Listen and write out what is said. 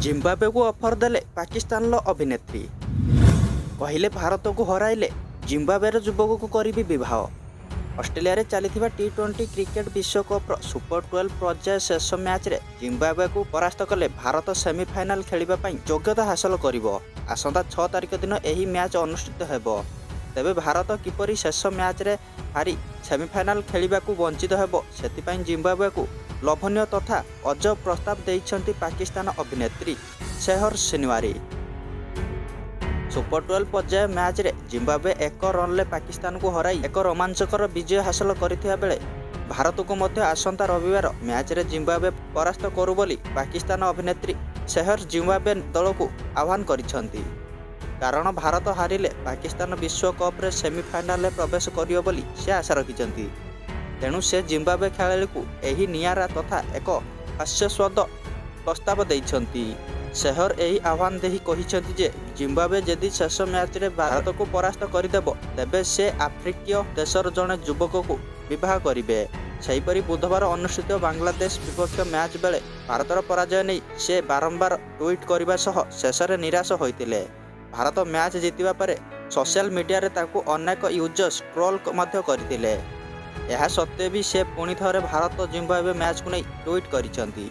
Zimbabwe को offer देले पाकिस्तान अभिनेत्री कहले भारत को हराइले जिम्बाब्वेर युवक को करी विवाह। ऑस्ट्रेलिया रे चलीथिबा टी20 क्रिकेट विश्वकप सुपर 12 पर्याय शेष मैच रे जिम्बाब्वे को परास्त कले भारत सेमीफाइनाल खेलिबा पई योग्यता हासिल करिवो। आसंता 6 तारिख दिन एही मैच अनुष्ठित हेबो। तेबे भारत किपरि शेष मैच रे हारी सेमीफाइनाल खेलिबा को वंचित हेबो सेति जिम्बाब्वे को लोभनीय तथा अजब प्रस्ताव देइछंती पाकिस्तान अभिनेत्री शेहर शनिवारी। सुपर 12 पर्याय मैच रे जिम्बाब्वे 1 रन ले पाकिस्तान को हराई एक रोमांचकर विजय हासिल करथिया बेले भारत को मध्य आसंता रविवार मैच रे जिम्बाब्वे परास्त करू बोली पाकिस्तान अभिनेत्री शेहर जिम्बाब्वे दल को आह्वान करिछंती। कारण भारत हारिले पाकिस्तान विश्वकप रे सेमीफाइनाल प्रवेश करियो बोली से आशा रखिछंती। तेणु से जिम्बाब्वे खेलाड़ी को एही नियारा तथा एक हास्यास्पद प्रस्ताव देइछंती। शेहर एही आह्वान देही कहिछंती जे जिम्बाब्वे यदि शेष मैच रे भारत को परास्त करदेब तेबे से आफ्रिकीय देशर जड़े युवक को विवाह करिवे। सेहीपरि बुधवार अनुष्ठित बांग्लादेश विपक्ष मैच बेले भारतर पराजय नहीं से बारंबार ट्वीट करने सह शेष में निराश होइतिले। भारत मैच जीतिबा परे सोशल मीडिया रे ताकू अनेक यूजर्स ट्रोल मध्य करथिले। यह सत्वे भी से पुणी थरे भारत जिम्बाब्वे मैच को नहीं ट्वीट करिसंती।